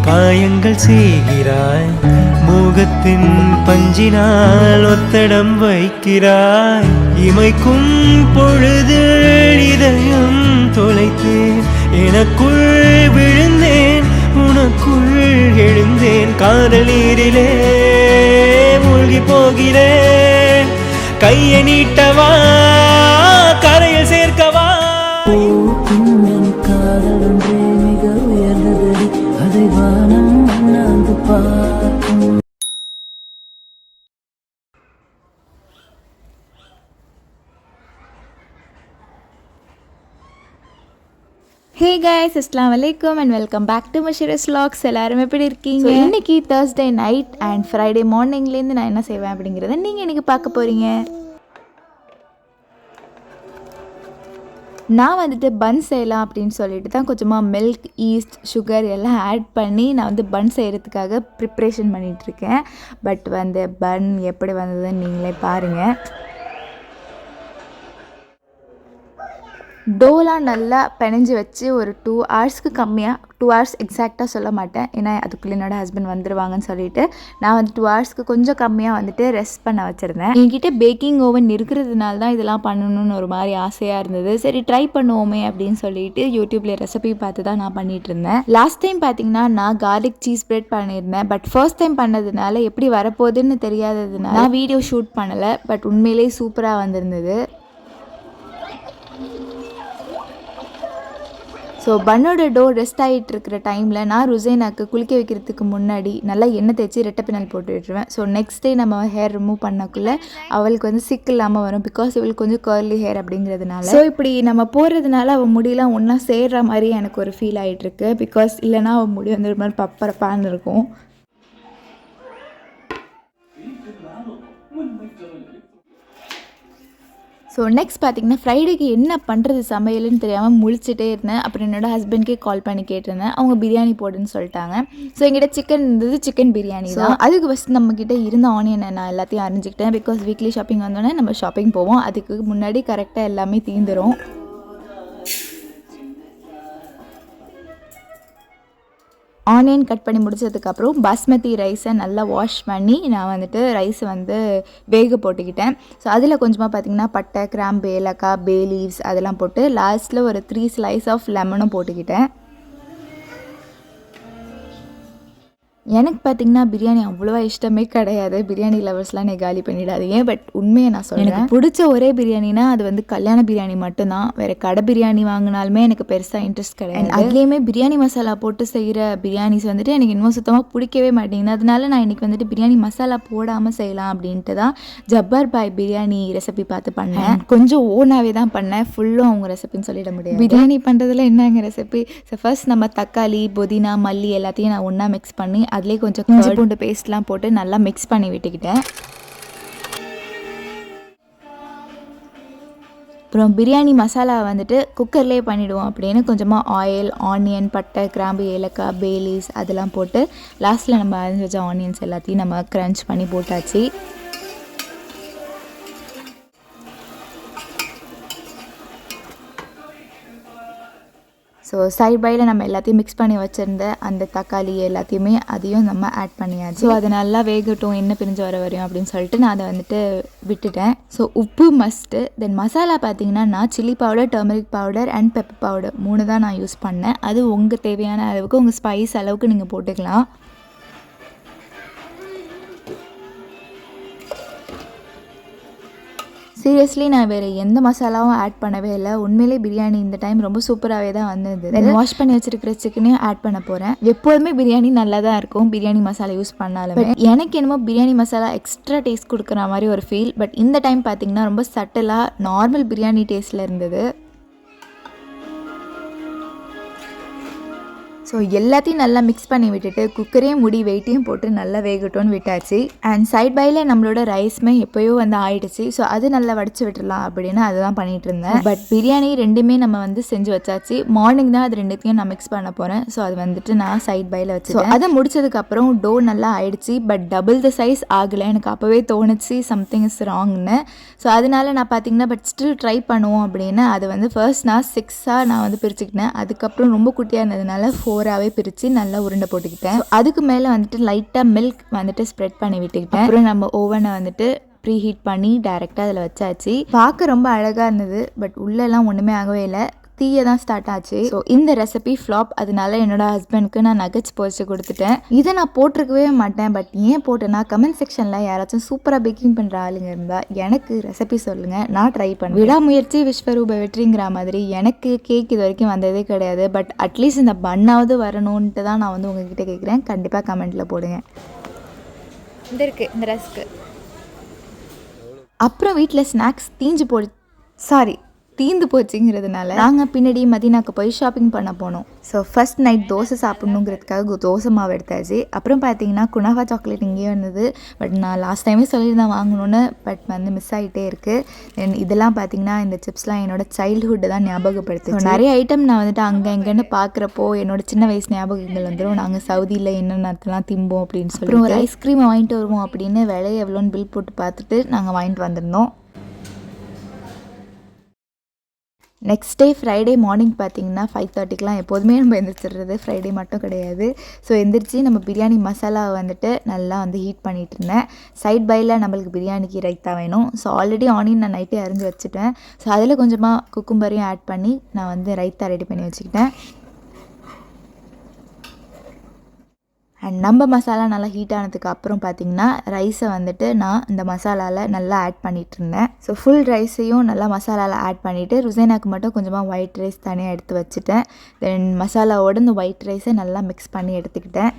காயங்கள் செய்கிறாய், மோகத்தின் பஞ்சினால் ஒத்தடம் வைக்கிறாய். இமைக்கும் பொழுதில் இதயம் தொலைத்தேன், எனக்குள் விழுந்தேன், உனக்குள் எழுந்தேன். காதல் நீரிலே மூழ்கி போகிறேன், கையை நீட்டவா கரையில் சேர்க்கவா. காதல் ஒன்றே மிக உயர்ந்தது, அதை வானம் அண்ணாந்து பார்க்கும். ஹே கைஸ், அஸ்ஸலாமு அலைக்கும் அண்ட் வெல்கம் பேக் டு மஷீரஸ் vlogs. எல்லாரும் எப்படி இருக்கீங்க? இன்னைக்கு Thursday நைட் அண்ட் ஃப்ரைடே மார்னிங்லேருந்து நான் என்ன செய்வேன் அப்படிங்கிறத நீங்கள் இன்றைக்கி பார்க்க போகிறீங்க. நான் வந்துட்டு பன் செய்யலாம் அப்படின்னு சொல்லிட்டு தான் கொஞ்சமாக மில்க், ஈஸ்ட், சுகர் எல்லாம் ஆட் பண்ணி நான் வந்து பன் செய்கிறதுக்காக ப்ரிப்ரேஷன் பண்ணிகிட்ருக்கேன். பட் வந்து பன் எப்படி வந்ததுன்னு நீங்களே பாருங்கள். டோலாம் நல்லா பிணைஞ்சி வச்சு ஒரு 2 ஹவர்ஸ்க்கு கம்மியாக, 2 ஹவர்ஸ் எக்ஸாக்டாக சொல்ல மாட்டேன், ஏன்னா அதுக்குள்ளே என்னோடய ஹஸ்பண்ட் வந்துடுவாங்கன்னு சொல்லிட்டு நான் வந்து 2 ஹவர்ஸ்க்கு கொஞ்சம் கம்மியாக வந்துட்டு ரெஸ்ட் பண்ண வச்சுருந்தேன். என்கிட்ட பேக்கிங் ஓவன் இருக்கிறதுனால தான் இதெல்லாம் பண்ணணும்னு ஒரு மாதிரி ஆசையாக இருந்தது. சரி ட்ரை பண்ணுவோமே அப்படின்னு சொல்லிட்டு யூடியூப்பில் ரெசிபி பார்த்து தான் நான் பண்ணிகிட்டு இருந்தேன். லாஸ்ட் டைம் பார்த்தீங்கன்னா நான் கார்லிக் சீஸ் பிரெட் பண்ணியிருந்தேன். பட் ஃபர்ஸ்ட் டைம் பண்ணதுனால எப்படி வரப்போகுதுன்னு தெரியாததுனால நான் வீடியோ ஷூட் பண்ணலை. பட் உண்மையிலேயே சூப்பராக வந்திருந்தது. ஸோ பன்னோட டோ ரெஸ்ட் ஆகிட்டு இருக்கிற டைமில் நான் ருசைனாக்கு குளிக்க வைக்கிறதுக்கு முன்னாடி நல்லா எண்ணெய் தேய்ச்சி ரெட்டை பின்னல் போட்டு விட்டுருவேன். ஸோ நெக்ஸ்ட் டே நம்ம ஹேர் ரிமூவ் பண்ணக்குள்ளே அவளுக்கு வந்து சிக்கு இல்லாமல் வரும். பிகாஸ் இவளுக்கு கொஞ்சம் கர்லி ஹேர் அப்படிங்கிறதுனால. ஸோ இப்படி நம்ம போடுறதுனால அவள் முடியெல்லாம் ஒன்றா சேர்கிற மாதிரி எனக்கு ஒரு ஃபீல் ஆகிட்டுருக்கு. பிகாஸ் இல்லைனா அவள் முடி வந்து ஒரு மாதிரி பப்பரப்பான்னு இருக்கும். ஸோ நெக்ஸ்ட் பார்த்திங்கன்னா ஃப்ரைடேக்கு என்ன பண்ணுறது சமையல்னு தெரியாமல் முழிச்சிட்டே இருந்தேன். அப்புறம் என்னோடய ஹஸ்பண்ட்கே கால் பண்ணி கேட்டிருந்தேன். அவங்க பிரியாணி போடுன்னு சொல்லிட்டாங்க. ஸோ எங்கிட்ட சிக்கன் இருந்தது, சிக்கன் பிரியாணி தான். அதுக்கு ஃபஸ்ட் நம்மக்கிட்ட இருந்த ஆனியனை நான் எல்லாத்தையும் அரிஞ்சிக்கிட்டேன். பிகாஸ் வீக்லி ஷாப்பிங் வந்தோடனே நம்ம ஷாப்பிங் போவோம். அதுக்கு முன்னாடி கரெக்டாக எல்லாமே தீந்துடும். ஆனியன் கட் பண்ணி முடிச்சதுக்கப்புறம் பாஸ்மதி ரைஸை நல்லா வாஷ் பண்ணி நான் வந்துட்டு ரைஸை வந்து வேக போட்டுக்கிட்டேன். ஸோ அதில் கொஞ்சமாக பார்த்திங்கன்னா பட்டை, கிராம்பு, ஏலக்காய், பே லீவ்ஸ் அதெல்லாம் போட்டு லாஸ்ட்டில் ஒரு 3 ஸ்லைஸ் ஆஃப் லெமனும் போட்டுக்கிட்டேன். எனக்கு பார்த்திங்கன்னா பிரியாணி அவ்வளோவா இஷ்டமே கிடையாது. பிரியாணி லவர்ஸ்லாம் நீ காலி பண்ணிடாதீங்க. பட் உண்மையை நான் சொல்கிறேன், எனக்கு பிடிச்ச ஒரே பிரியாணினா அது வந்து கல்யாண பிரியாணி மட்டும்தான். வேறு கடை பிரியாணி வாங்கினாலுமே எனக்கு பெருசாக இன்ட்ரெஸ்ட் கிடையாது. அதுலேயுமே பிரியாணி மசாலா போட்டு செய்கிற பிரியாணிஸ் வந்துட்டு எனக்கு இன்னும் சுத்தமாக பிடிக்கவே மாட்டேங்குது. அதனால நான் இன்றைக்கி வந்துட்டு பிரியாணி மசாலா போடாமல் செய்யலாம் அப்படின்ட்டு தான் ஜப்பார் பாய் பிரியாணி ரெசிபி பார்த்து பண்ணேன். கொஞ்சம் ஓனாகவே தான் பண்ணேன், ஃபுல்லும் அவங்க ரெசிபின்னு சொல்லிட முடியாது. பிரியாணி பண்ணுறதுல என்னங்க ரெசிபி? ஸோ ஃபர்ஸ்ட் நம்ம தக்காளி, புதினா, மல்லி எல்லாத்தையும் நான் ஒன்றா மிக்ஸ் பண்ணி அதுலேயே கொஞ்சம் இஞ்சி பூண்டு பேஸ்ட்லாம் போட்டு நல்லா மிக்ஸ் பண்ணி விட்டுக்கிட்டேன். அப்புறம் பிரியாணி மசாலா வந்துட்டு குக்கர்லேயே பண்ணிவிடுவோம் அப்படின்னு கொஞ்சமாக ஆயில், ஆனியன், பட்டை, கிராம்பு, ஏலக்காய், பே லீவ்ஸ் அதெல்லாம் போட்டு லாஸ்ட்டில் நம்ம அரிஞ்சு வச்ச ஆனியன்ஸ் எல்லாத்தையும் நம்ம க்ரன்ச் பண்ணி போட்டாச்சு. ஸோ சைட் பையில் நம்ம எல்லாத்தையும் மிக்ஸ் பண்ணி வச்சுருந்த அந்த தக்காளி எல்லாத்தையுமே அதையும் நம்ம ஆட் பண்ணியாச்சு. ஸோ அதை நல்லா வேகட்டும், எண்ணெய் பிரிஞ்சு வர வரையும் அப்படின்னு சொல்லிட்டு நான் அதை வந்துட்டு விட்டுட்டேன். ஸோ உப்பு மஸ்ட்டு. தென் மசாலா பார்த்திங்கன்னா நான் chilli powder, turmeric powder and pepper powder 3 தான் நான் யூஸ் பண்ணேன். அது உங்கள் தேவையான அளவுக்கு, உங்கள் ஸ்பைஸ் அளவுக்கு நீங்கள் போட்டுக்கலாம். சீரியஸ்லி நான் வேறு எந்த மசாலாவும் ஆட் பண்ணவே இல்லை. உண்மையிலே பிரியாணி இந்த டைம் ரொம்ப சூப்பராகவே தான் வந்தது. தென் வாஷ் பண்ணி வச்சுருக்கிற சிக்கனையும் ஆட் பண்ண போகிறேன். எப்போதுமே பிரியாணி நல்லா தான் இருக்கும் பிரியாணி மசாலா யூஸ் பண்ணாலுமே. பட் எனக்கு என்னமோ பிரியாணி மசாலா எக்ஸ்ட்ரா டேஸ்ட் கொடுக்குற மாதிரி ஒரு ஃபீல். பட் இந்த டைம் பார்த்திங்கன்னா ரொம்ப சட்டலாக நார்மல் பிரியாணி டேஸ்ட்டில் இருந்தது. ஸோ எல்லாத்தையும் நல்லா மிக்ஸ் பண்ணி விட்டுட்டு குக்கரையும் முடி வெயிட்டையும் போட்டு நல்லா வேகட்டும்னு விட்டாச்சு. அண்ட் சைட் பையில் நம்மளோட ரைஸ்மே எப்போயோ வந்து ஆயிடுச்சு. ஸோ அது நல்லா வடித்து விட்டுடலாம் அப்படின்னு அதுதான் பண்ணிகிட்டு இருந்தேன். பட் பிரியாணி ரெண்டுமே நம்ம வந்து செஞ்சு வச்சாச்சு. மார்னிங் தான் அது ரெண்டுத்தையும் நான் மிக்ஸ் பண்ண போகிறேன். ஸோ அது வந்துட்டு நான் சைட் பையில் வச்சு அதை முடிச்சதுக்கப்புறம் டோ நல்லா ஆயிடுச்சு. பட் டபுள் த சைஸ் ஆகலை. எனக்கு அப்போவே தோணுச்சு சம்திங் இஸ் ராங்னு. ஸோ அதனால நான் பார்த்திங்கன்னா பட் ஸ்டில் ட்ரை பண்ணுவோம் அப்படின்னு அது வந்து ஃபர்ஸ்ட் நான் 6ஆக நான் வந்து பிரிச்சுக்கிட்டேன். அதுக்கப்புறம் ரொம்ப குட்டியாக இருந்ததுனால 4 ஃபோராகவே பிரித்து நல்லா உருண்டை போட்டுக்கிட்டேன். அதுக்கு மேலே வந்துட்டு லைட்டாக மில்க் வந்துட்டு ஸ்ப்ரெட் பண்ணி விட்டுக்கிட்டேன். அப்புறம் நம்ம ஓவனை வந்துட்டு ப்ரீ ஹீட் பண்ணி டைரெக்டாக அதில் வச்சாச்சு. பார்க்க ரொம்ப அழகாக இருந்தது, பட் உள்ளெல்லாம் ஒன்றுமே ஆகவே இல்லை, தீய தான் ஸ்டார்ட் ஆச்சு. ஸோ இந்த ரெசிபி ஃப்ளாப். அதனால என்னோட ஹஸ்பண்ட்க்கு நான் நகட்ஸ் பொரிச்சு கொடுத்துட்டேன். இதை நான் போட்டிருக்கவே மாட்டேன், பட் ஏன் போட்டேன்னா கமெண்ட் செக்ஷனில் யாராச்சும் சூப்பராக பேக்கிங் பண்ணுற ஆளுங்க இருந்தால் எனக்கு ரெசிபி சொல்லுங்கள், நான் ட்ரை பண்ணுவேன். விடாமுயற்சி விஸ்வரூப வெற்றிங்கிற மாதிரி எனக்கு கேக் இது வரைக்கும் வந்ததே கிடையாது. பட் அட்லீஸ்ட் இந்த பண்ணாவது வரணுன்ட்டு தான் நான் வந்து உங்ககிட்ட கேட்குறேன். கண்டிப்பாக கமெண்ட்டில் போடுங்க. இந்த இருக்குது இந்த ரஸ்க்கு. அப்புறம் வீட்டில் ஸ்நாக்ஸ் தீந்து போச்சுங்கிறதுனால நாங்கள் பின்னாடி மதினாக்கு போய் ஷாப்பிங் பண்ண போனோம். ஸோ ஃபர்ஸ்ட் நைட் தோசை சாப்பிட்ணுங்கிறதுக்காக தோசை மாவு எடுத்தாச்சு. அப்புறம் பார்த்தீங்கன்னா குனாஃபா சாக்லேட் இங்கேயே வந்தது, பட் நான் லாஸ்ட் டைமே சொல்லியிருந்தேன் வாங்கணுன்னு, பட் வந்து மிஸ் ஆகிட்டே இருக்குது. தென் இதெல்லாம் பார்த்தீங்கன்னா இந்த சிப்ஸ்லாம் என்னோட சைல்ட்ஹுட்டை தான் ஞாபகப்படுத்து. நிறைய ஐட்டம் நான் வந்துட்டு அங்கே எங்கேன்னு பார்க்குறப்போ என்னோட சின்ன வயசு ஞாபகங்கள் வந்துடும். நாங்கள் சவுதியில் என்னென்னலாம் திம்போம் அப்படின்னு சொல்லி அப்புறம் ஒரு ஐஸ்கிரீமை வாங்கிட்டு வருவோம் அப்படின்னு விலை எவ்வளோன்னு பில் போட்டு பார்த்துட்டு நாங்கள் வாங்கிட்டு வந்திருந்தோம். நெக்ஸ்ட் டே ஃப்ரைடே மார்னிங் பார்த்தீங்கன்னா 5:30க்கெலாம் எப்போதுமே நம்ம எந்திரிச்சிடுறது, ஃப்ரைடே மட்டும் கிடையாது. ஸோ எந்திரிச்சு நம்ம பிரியாணி மசாலாவை வந்துட்டு நல்லா வந்து ஹீட் பண்ணிகிட்டு இருந்தேன். சைட் பையில் நம்மளுக்கு பிரியாணிக்கு ரைத்தா வேணும். ஸோ ஆல்ரெடி ஆனியன் நான் நைட்டே அரிஞ்சு வச்சுட்டேன். ஸோ அதில் கொஞ்சமாக குக்கும்பரையும் ஆட் பண்ணி நான் வந்து ரைத்தா ரெடி பண்ணி வச்சுக்கிட்டேன். அண்ட் நம்ம மசாலா நல்லா ஹீட் ஆனதுக்கு அப்புறம் பார்த்திங்கன்னா ரைஸை வந்துட்டு நான் இந்த மசாலாவில் நல்லா ஆட் பண்ணிகிட்டு இருந்தேன். ஸோ ஃபுல் ரைஸையும் நல்லா மசாலாவில் ஆட் பண்ணிவிட்டு ருசைனாக்கு மட்டும் கொஞ்சமாக ஒயிட் ரைஸ் தனியாக எடுத்து வச்சுட்டேன். தென் மசாலாவோடு இந்த ஒயிட் ரைஸை நல்லா மிக்ஸ் பண்ணி எடுத்துக்கிட்டேன்.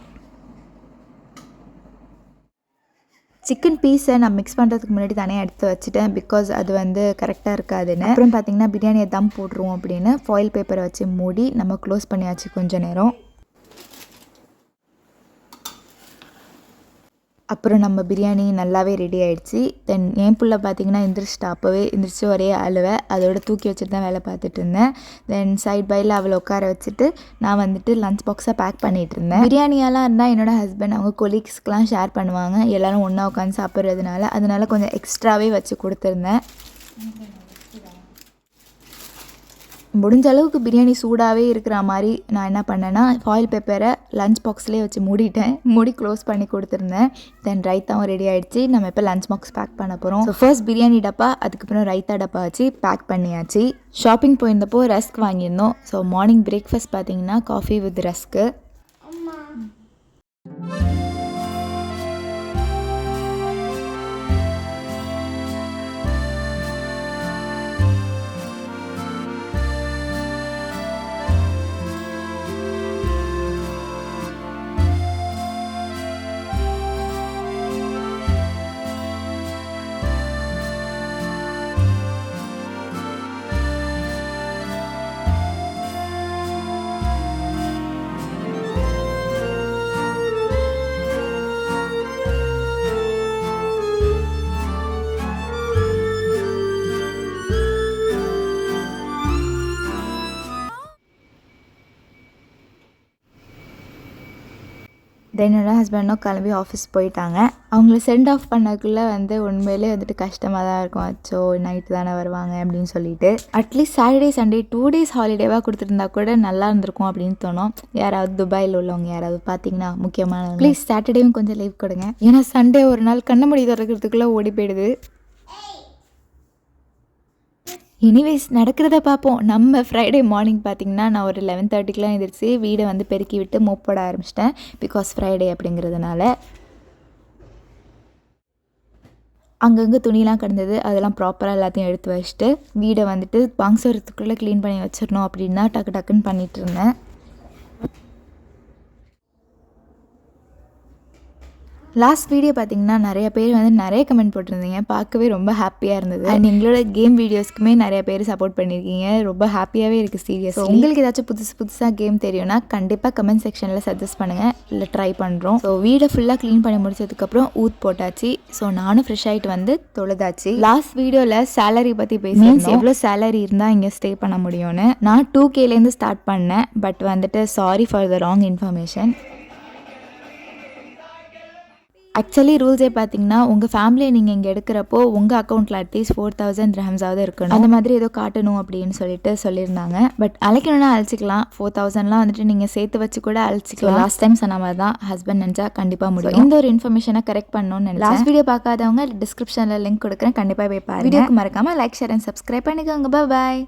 சிக்கன் பீஸை நான் மிக்ஸ் பண்ணுறதுக்கு முன்னாடி தனியாக எடுத்து வச்சுட்டேன், பிகாஸ் அது வந்து கரெக்டாக இருக்காதுன்னு. அப்புறம் பார்த்திங்கன்னா பிரியாணியை தம் போட்டுருவோம் அப்படின்னு ஃபாயில் பேப்பரை வச்சு மூடி நம்ம க்ளோஸ் பண்ணியாச்சு கொஞ்சம் நேரம். அப்புறம் நம்ம பிரியாணி நல்லாவே ரெடி ஆகிடுச்சு. தென் என் பிள்ளை பார்த்திங்கன்னா அப்போவே எந்திரிச்சு ஒரே அழுவை, அதோட தூக்கி வச்சுட்டு தான் வேலை பார்த்துட்டு இருந்தேன். தென் சைட் பையில் அவளை உட்கார வச்சுட்டு நான் வந்துட்டு லஞ்ச் பாக்ஸை பேக் பண்ணிகிட்டு இருந்தேன். பிரியாணியெல்லாம் இருந்தால் என்னோட ஹஸ்பண்ட் அவங்க கொலீக்ஸ்க்கெலாம் ஷேர் பண்ணுவாங்க, எல்லோரும் ஒன்றா உட்காந்து சாப்பிட்றதுனால. அதனால கொஞ்சம் எக்ஸ்ட்ராவே வச்சு கொடுத்துருந்தேன். முடிஞ்ச அளவுக்கு பிரியாணி சூடாகவே இருக்கிற மாதிரி நான் என்ன பண்ணேன்னா ஃபாயில் பேப்பரை லஞ்ச் பாக்ஸ்லேயே வச்சு மூடி க்ளோஸ் பண்ணி கொடுத்துருந்தேன். தென் ரைத்தாவும் ரெடி ஆகிடுச்சு. நம்ம இப்போ லஞ்ச் பாக்ஸ் பேக் பண்ண போகிறோம். ஸோ ஃபர்ஸ்ட் பிரியாணி டப்பா, அதுக்கப்புறம் ரைத்தா டப்பா வச்சு பேக் பண்ணியாச்சு. ஷாப்பிங் போயிருந்தப்போ ரஸ்க் வாங்கியிருந்தோம். ஸோ மார்னிங் பிரேக்ஃபாஸ்ட் பார்த்தீங்கன்னா காஃபி வித் ரஸ்க்கு. என்னோட ஹஸ்பண்டும் கிளம்பி ஆஃபீஸ் போயிட்டாங்க. அவங்கள சென்ட் ஆஃப் பண்ணக்குள்ளே வந்து உண்மையிலே வந்துட்டு கஷ்டமாக தான் இருக்கும். அச்சோ நைட்டு தானே வருவாங்க அப்படின்னு சொல்லிட்டு. அட்லீஸ்ட் சாட்டர்டே சண்டே 2 days ஹாலிடேவாக கொடுத்துருந்தா கூட நல்லா இருந்திருக்கும் அப்படின்னு தோணும். யாராவது துபாயில் உள்ளவங்க யாராவது பார்த்தீங்கன்னா முக்கியமான ப்ளீஸ் சாட்டர்டேவும் கொஞ்சம் லீவ் கொடுங்க. ஏன்னா சண்டே ஒரு நாள் கண்ண மூடி திறக்கிறதுக்குள்ளே ஓடி போயிடுது. எனிவேஸ் நடக்கிறத பார்ப்போம். நம்ம ஃப்ரைடே மார்னிங் பார்த்திங்கன்னா நான் ஒரு 11:30க்கெலாம் எந்திரிச்சு வீடை வந்து பெருக்கி விட்டு மோப் போட ஆரம்பிச்சிட்டேன், பிகாஸ் ஃப்ரைடே அப்படிங்கிறதுனால. அங்கங்கே துணிலாம் கிடந்தது, அதெல்லாம் ப்ராப்பராக எல்லாத்தையும் எடுத்து வச்சுட்டு வீடை வந்துட்டு பாங்சோரத்துக்குள்ளே க்ளீன் பண்ணி வச்சிடணும் அப்படின்னா டக்கு டக்குன்னு பண்ணிகிட்டு இருந்தேன். லாஸ்ட் வீடியோ பார்த்தீங்கன்னா நிறைய பேர் வந்து நிறைய கமெண்ட் போட்டிருந்தீங்க, பார்க்கவே ரொம்ப ஹாப்பியாக இருந்தது. அண்ட் எங்களோட கேம் வீடியோஸ்க்குமே நிறைய பேர் சப்போர்ட் பண்ணியிருக்கீங்க, ரொம்ப ஹாப்பியாகவே இருக்குது சீரியஸ். உங்களுக்கு ஏதாச்சும் புதுசாக கேம் தெரியும்னா கண்டிப்பாக கமெண்ட் செக்ஷனில் சஜஸ்ட் பண்ணுங்கள், இல்லை ட்ரை பண்ணுறோம். ஸோ வீடை ஃபுல்லாக க்ளீன் பண்ணி முடிச்சதுக்கப்புறம் ஊத் போட்டாச்சு. ஸோ நானும் ஃப்ரெஷ் ஆகிட்டு வந்து தொழுதாச்சு. லாஸ்ட் வீடியோவில் சேலரி பற்றி பேசினேன், எவ்வளோ சேலரி இருந்தால் இங்கே ஸ்டே பண்ண முடியும்னு. நான் 2Kலேருந்து ஸ்டார்ட் பண்ணேன், பட் வந்துட்டு sorry for the wrong information. Actually ரூல்ஸே பார்த்தீங்கன்னா உங்கள் ஃபேமிலியை நீங்கள் இங்கே எடுக்கிறப்போ உங்கள் அக்கௌண்ட்டில் அட்லீஸ்ட் 4000 dirhamஸாவது இருக்கணும். அந்த மாதிரி ஏதோ காட்டணும் அப்படின்னு சொல்லியிருந்தாங்க. பட் அழைக்கணும்னா அழைச்சிக்கலாம். 4000லாம் வந்துட்டு நீங்கள் சேர்த்து வச்சு கூட அழைச்சிக்கலாம். லாஸ்ட் டைம் சொன்ன மாதிரி தான் ஹஸ்பண்ட் நினச்சா கண்டிப்பாக முடியும். இந்த ஒரு இன்ஃபர்மேஷனை கரெக்ட் பண்ணணும்னு நினைச்சேன். லாஸ்ட் வீடியோ பார்க்காதவங்க டிஸ்கிரிப்ஷனில் லிங்க் கொடுக்குறேன், கண்டிப்பாக போய் பாருங்க. வீடியோக்கு மறக்காமல் லைக் ஷேர் அண்ட் சப்ஸ்கிரைப் பண்ணிக்கோங்க. பாய்.